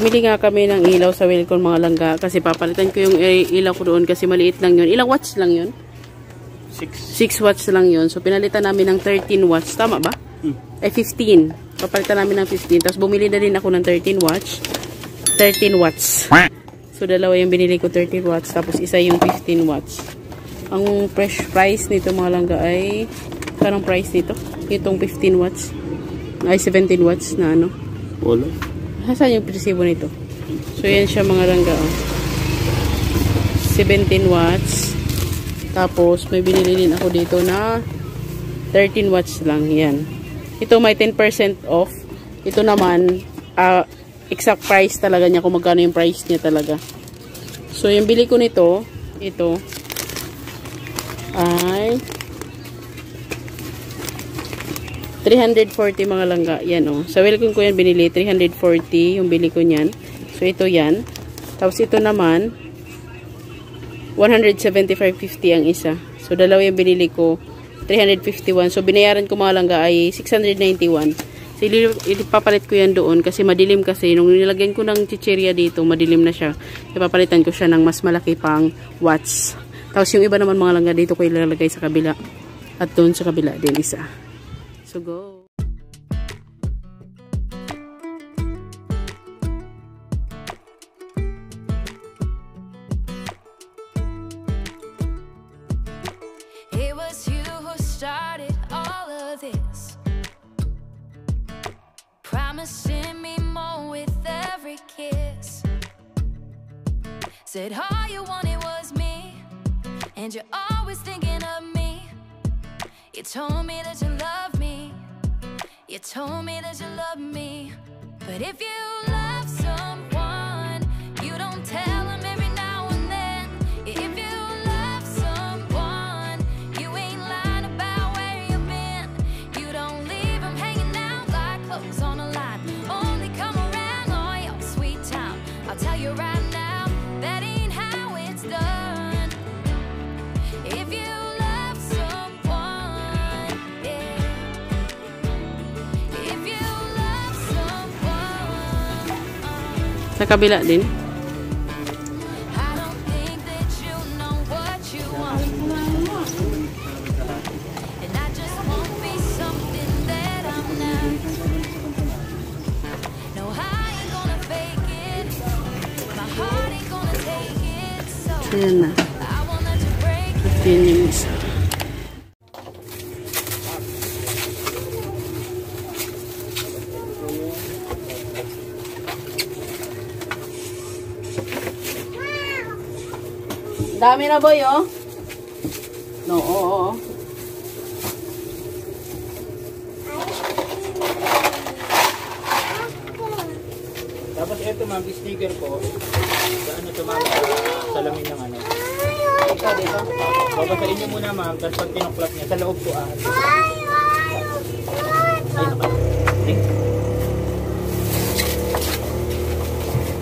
Bumili nga kami ng ilaw sa Wilcon mga langga kasi papalitan ko yung ilaw ko doon kasi maliit lang yun. Ilang watts lang yun? 6 watts lang yun. So pinalitan namin ng 13 watts. Tama ba? 15. Papalitan namin ng 15. Tapos bumili na din ako ng 13 watts. 13 watts. So dalawa yung binili ko 13 watts. Tapos isa yung 15 watts. Ang fresh price nito mga langga ay parang price nito. Itong 15 watts. Ay 17 watts na ano. Wala. Saan yung resibo nito? So yan siya mga langga. 17 watts. Tapos may binili din ako dito na 13 watts lang. Yan. Ito may 10% off. Ito naman exact price talaga niya kung magkano yung price niya talaga. So yung bili ko nito, ito ay 340 mga langga. Yan o. Sa Wilcon ko yan binili. 340 yung bili ko niyan. So ito yan. Tapos ito naman 175.50 ang isa. So dalawa yung binili ko. 351. So binayaran ko mga langga ay 691. So ipapalit ko yan doon kasi madilim kasi. Nung nilagyan ko ng chichirya dito, madilim na siya. Ipapalitan ko siya ng mas malaki pang watts. Tapos yung iba naman mga langga dito ko ilalagay sa kabila. At doon sa kabila din isa. So go. It was you who started all of this, promising me more with every kiss. Said all you wanted was me, and you're always thinking of me. You told me that you love me. You told me that you love me. But if you love someone, you don't tell them every now and then. If you love someone, you ain't lying about where you've been. You don't leave them hanging out like clothes on a line. Only come around on your sweet time. I'll tell you right now, that ain't how it's done. If you sa kabila din. Ayan na. 15 yung isa. Dami na boy, oh. No, oo. Tapos ito ma'am, sticker po. Saan ito ma'am? Salamin ng ano. Ito, dito. Babasahin niyo muna ma'am, tapos pag tinuklat niya, sa loob po Ay,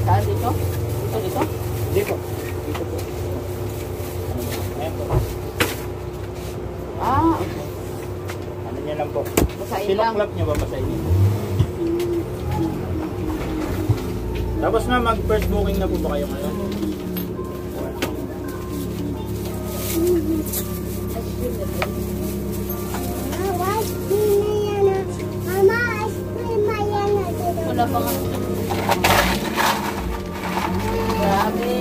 Saan dito? Dito, dito? Dito. Dito po. Ayan po. Okay. Ano niya lang po. Basahin lang. Tinuklat niyo, babasahin niyo. Tapos na mag-first booking na po ba kayo ngayon? Wala pa nga. Grabe.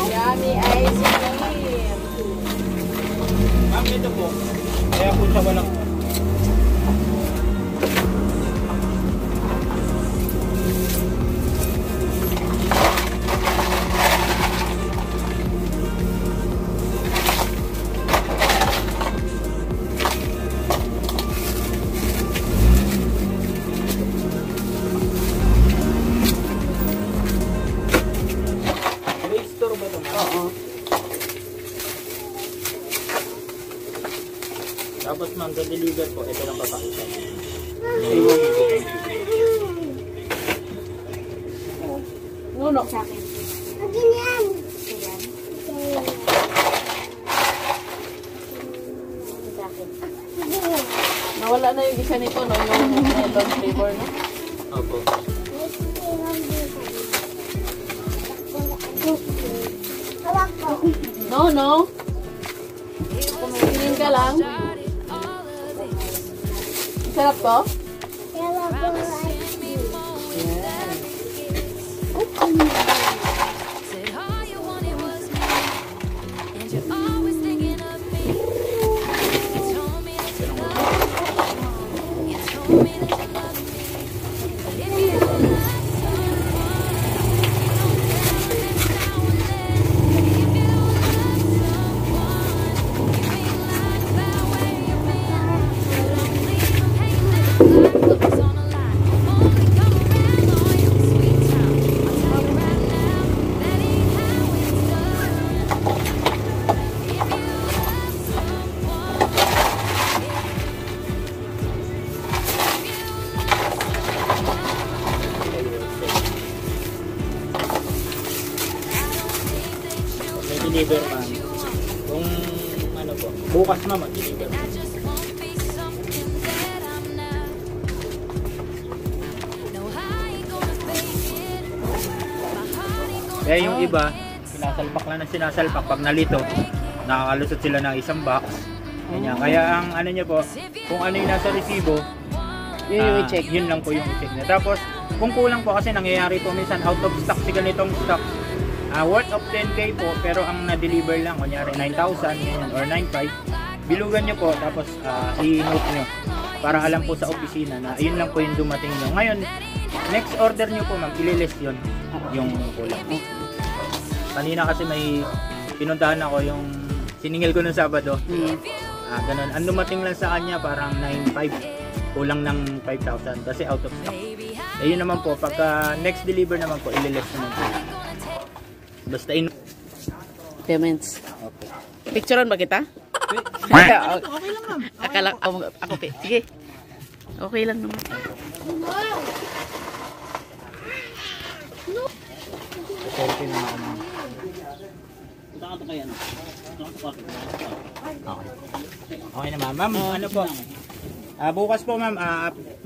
Yummy ice cream. Ma'am, ito po. Kaya po siya walang tapos ma'am, sa deliver po, ito lang papakita. Nunok sa akin. Ganyan. Sa akin. Nawala na yung isa nito, no? Yung melon flavor, no? Opo. No. Tingin ka lang. Sarap to? Said all you wanted was me, and you're always thinking of me. You told me that you love me. You told me that you love me. But if you love someone, you don't tell them now and then. If you love someone, you ain't lied about where you've been. So don't leave them hanging out like clothes on a line. Only come around on your sweet time. I'll tell you right now, that ain't how it's done. If you love someone, May deliver ma'am. Kung ano po, bukas ma'am mag-deliver. that just won't be something that I'm not. No, I ain't gonna fake it. My heart ain't gonna Kaya yung iba, sinasalpak lang ng sinasalpak. Pag nalito, nakakalusot sila ng isang box. Ganyan. Kaya ang ano niya po, kung ano yung nasa resibo, Yun yung i-check. yun lang po yung i-check niya. Tapos, kung kulang po kasi nangyayari po minsan out of stock si ganitong stock. Worth of 10k po, pero ang na-deliver lang, kunyari 9,000 ganyan, or 9,500. Bilugan nyo po, tapos i-note nyo. Para alam po sa opisina na ayun lang po yung dumating nyo. Ngayon, next order nyo po ma'am, ililist yun, yung kulang. Kanina kasi may pinuntahan ako yung siningil ko nung Sabado. Ganun. Ang dumating lang sa kanya parang 9,500. Kulang ng 5,000 kasi out of stock. Ayun naman po, pagka next deliver naman po, ililist naman po. Basta Payments. Okay. Picturean ba kita? Okay lang ma'am. Akala ako sige. Okay lang naman. Selfie na ako ma'am. Okay na ma'am. Ma'am, ano po? Bukas po ma'am,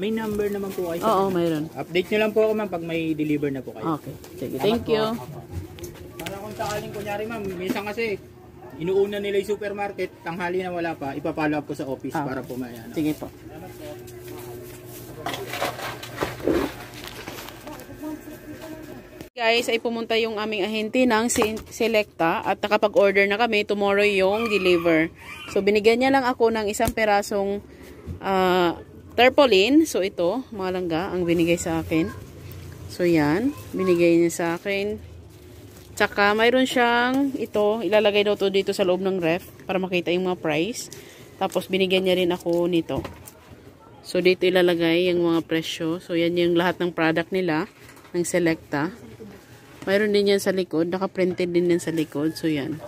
may number naman po kayo. Oo, mayroon. Update nyo lang po ako ma'am pag may deliver na po kayo. Okay. Sige, thank you. Para kung sakaling kunyari ma'am, minsan kasi inuuna nila yung supermarket, tanghali na wala pa, ipapalo up ko sa office para po may ano. Sige po. Guys, ay pumunta yung aming ahente ng Selecta at nakapag-order na kami. Tomorrow yung deliver. So, binigyan niya lang ako ng isang perasong tarpaulin. So, ito, mga langga, ang binigay sa akin. So, yan. Binigay niya sa akin. Tsaka, mayroon siyang ito. Ilalagay daw to dito sa loob ng ref para makita yung mga price. Tapos, binigyan niya rin ako nito. So, dito ilalagay yung mga presyo. So, yan yung lahat ng product nila ng Selecta. Mayroon din yan sa likod. Naka-printed din yan sa likod. So, yan.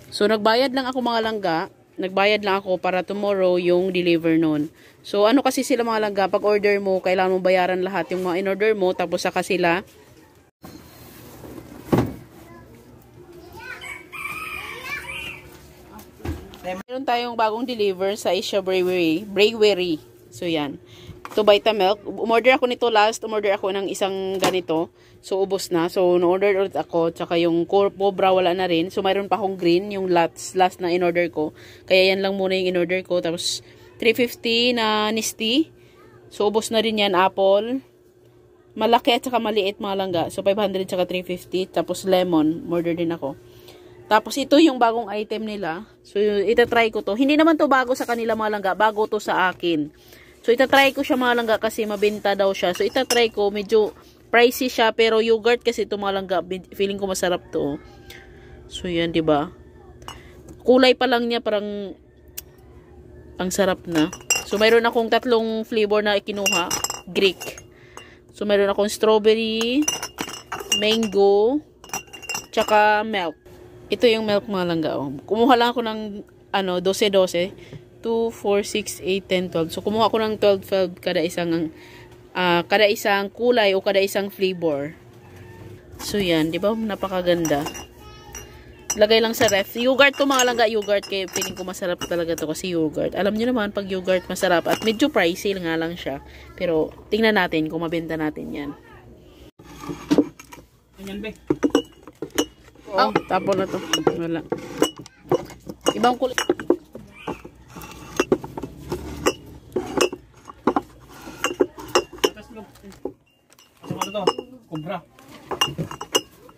So, nagbayad lang ako mga langga. Nagbayad lang ako para tomorrow yung deliver nun. So, ano kasi sila mga langga, pag order mo, kailangan mo bayaran lahat yung mga in-order mo, tapos saka sila. Meron tayong bagong deliver sa Asia Brewery. So, yan. Ito, Vitamilk. Umorder ako nito last. Umorder ako ng isang ganito. So, ubos na. So, na-order ulit ako. Tsaka yung Cobra, wala na rin. So, mayroon pa akong green. Yung last na in-order ko. Kaya yan lang muna yung in-order ko. Tapos, 350 na Nisty. So, ubos na rin yan. Apple. Malaki at saka maliit mga langga. So, 500 tsaka 350. Tapos, lemon. Order din ako. Tapos, ito yung bagong item nila. So, itatry ko to. Hindi naman to bago sa kanila mga langga. Bago to sa akin. So, itatry ko siya mga langga kasi mabenta daw siya. So, itatry ko. Medyo pricey siya. Pero yogurt kasi ito mga langga. Feeling ko masarap to. So, yan, diba? Kulay pa lang niya. Parang ang sarap na. So, mayroon akong 3 flavor na ikinuha. Greek. So, mayroon akong strawberry, mango, tsaka milk. Ito yung milk mga langga. Oh. Kumuha lang ako ng 12-12. 2, 4, 6, 8, 10, 12. So, kumuha ko ng 12 kada isang kulay o kada isang flavor. So, yan. Di ba? Napakaganda. Lagay lang sa ref. Yogurt to mga langga. Yogurt. Kaya feeling ko masarap talaga to kasi yogurt. Alam nyo naman, pag yogurt masarap. At medyo pricey nga lang siya. Pero, tingnan natin kung mabenta natin yan. Ganyan, be. Oh, tapon na to. Wala. Ibang kulay. Ano to? Kubra.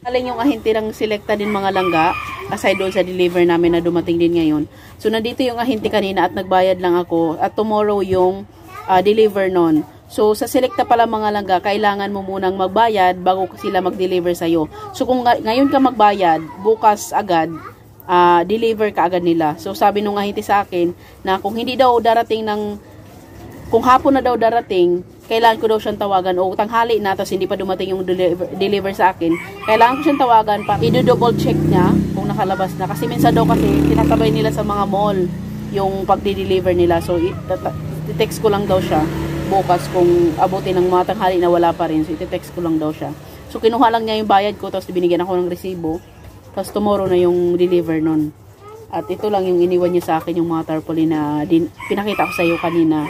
Alin yung ahente ng selekta din mga langga, aside doon sa deliver namin na dumating din ngayon. So, nandito yung ahente kanina at nagbayad lang ako. At tomorrow yung deliver nun. So, sa selekta pala mga langga, kailangan mo munang magbayad bago sila mag-deliver sa'yo. So, kung ngayon ka magbayad, bukas agad, deliver ka agad nila. So, sabi nung ahente sa akin na kung hindi daw darating kung hapon na daw darating, kailangan ko daw siyang tawagan o tanghali na tapos hindi pa dumating yung deliver sa akin. Kailangan ko siyang tawagan para i-double check niya kung nakalabas na. Kasi minsan daw kasi tinasabay nila sa mga mall yung pagdi-deliver nila. So, i-text ko lang daw siya bukas kung abutin ng mga tanghali na wala pa rin. So, i-text ko lang daw siya. So, kinuha lang niya yung bayad ko tapos binigyan ako ng resibo. Tapos tomorrow na yung deliver nun. At ito lang yung iniwan niya sa akin yung mga tarpaulin na pinakita ko sa iyo kanina.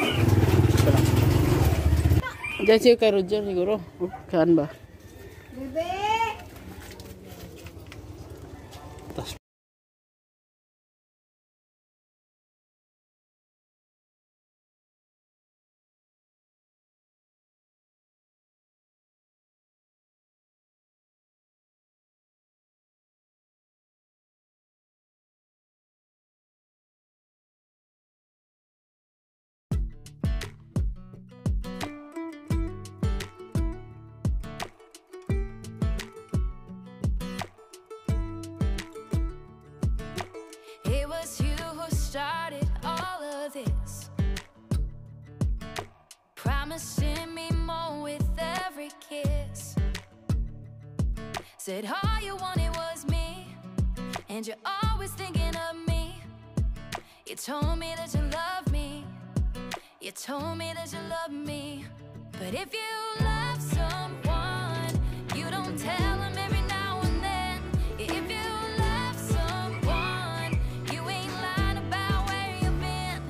Diyan siya kay Roger siguro. Saan ba? Bebe! It was you who started all of this, promising me more with every kiss. Said all you wanted was me, and you're always thinking of me. You told me that you love me, you told me that you love me. But if you love someone, you don't tell them every now and then. If you love someone, you ain't lying about where you've been.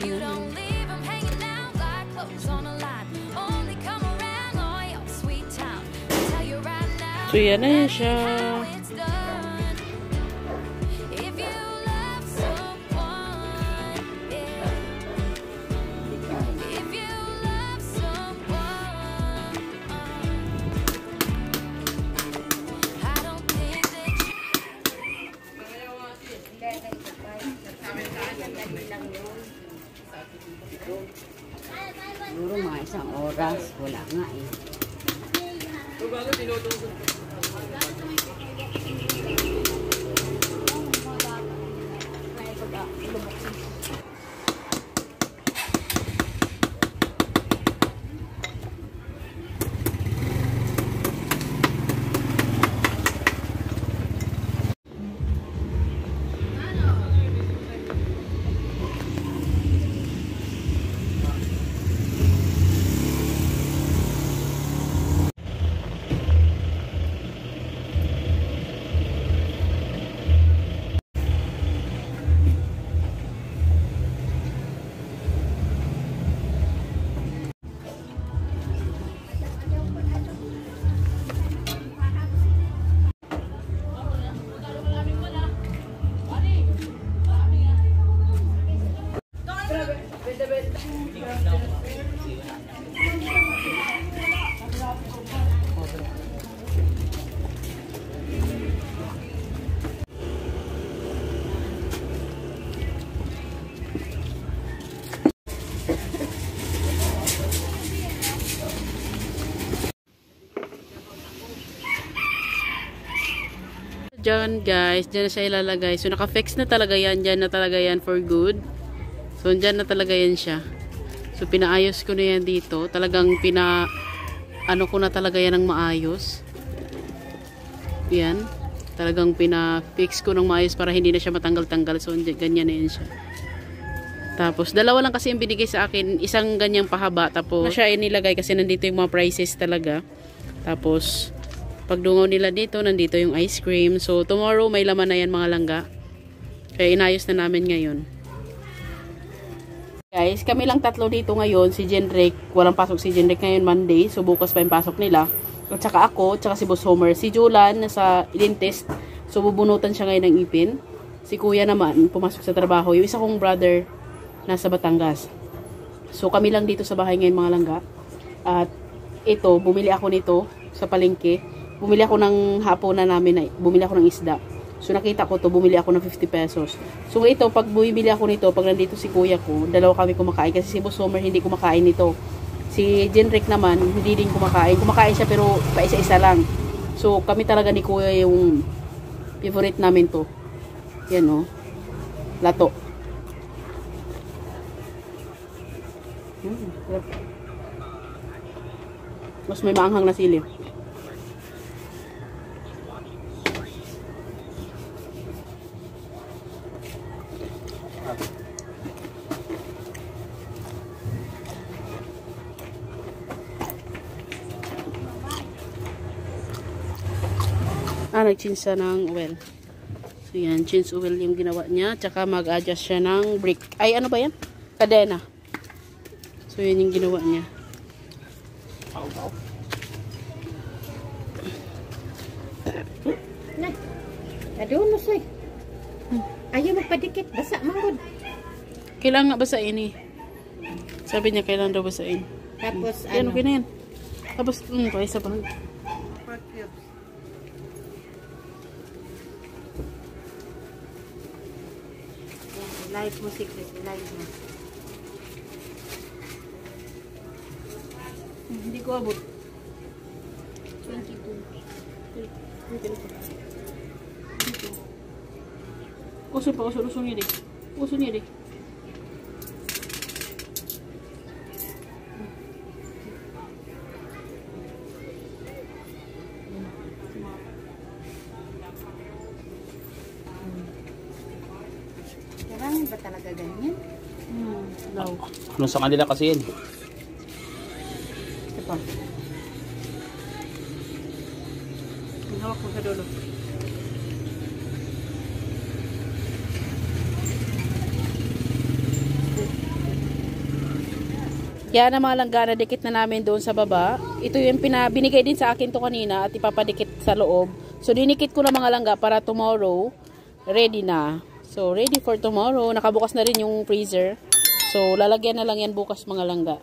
You don't leave them hanging out like clothes on a line. Only come around on your sweet time. I tell you right now, So, yan na siya. how it's done. If you love someone, yeah. If you love someone, I don't think that you Siguro mga isang oras, wala nga eh. Diyan guys, diyan na siya ilalagay. So naka-fix na talaga yan, diyan na talaga yan for good. So diyan na talaga yan siya. So pinaayos ko na yan dito. Talagang ano ko na talaga yan ng maayos. Yan. Talagang pina-fix ko ng maayos para hindi na siya matanggal-tanggal. So ganyan na yan siya. Tapos dalawa lang kasi yung binigay sa akin, isang ganyang pahaba. Tapos na siya inilagay kasi nandito yung mga prices talaga. Tapos pagdungaw nila dito, nandito yung ice cream. So, tomorrow may laman na yan mga langga. Kaya inayos na namin ngayon. Guys, kami lang tatlo dito ngayon. Si Jenrick, walang pasok si Jenrick ngayon Monday. So, bukas pa yung pasok nila. At saka ako, tsaka si Boss Homer. Si Julan, nasa dentist. So, bubunutan siya ngayon ng ipin. Si Kuya naman, pumasok sa trabaho. Yung isa kong brother, nasa Batangas. So, kami lang dito sa bahay ngayon, mga langga. At ito, bumili ako nito sa palengke. Bumili ako ng hapunan namin, bumili ako ng isda. So, nakita ko to, bumili ako ng 50 pesos. So, ito, pag bumili ako nito, pag nandito si Kuya ko, dalawa kami kumakain. Kasi si Boss Homer, hindi kumakain nito. Si Jenrick naman, hindi din kumakain. Kumakain siya, pero paisa-isa lang. So, kami talaga ni Kuya yung favorite namin to. Yan, oh. Lato. Mas may maanghang na sili. Nag-change siya ng oil. So, yan. Change oil yung ginawa niya. Tsaka mag-adjust siya ng brick. Ay, ano ba yan? Kadena. So, yan yung ginawa niya. Aduh, nusoy. Ayaw magpadikit. Basa, mangod. Kailangan nga basain eh. Sabi niya, kailangan daw basain. Tapos, yan, okay na yan. Tapos, isa pa. Live music, live mo. Hindi ko abot. 22. Uso pa, uso niya deh. Uso niya deh. Kailangan ba talaga ganyan? Daw. Ano sa kanila kasi yan? Ito pa. Hawak mo sa dulo. Yan ang mga langga na dikit na namin doon sa baba. Ito yung binigay din sa akin to kanina at ipapadikit sa loob. So dinikit ko na mga langga para tomorrow ready na. So ready for tomorrow. Nakabukas na rin yung freezer. So lalagyan na lang yan bukas mga langga.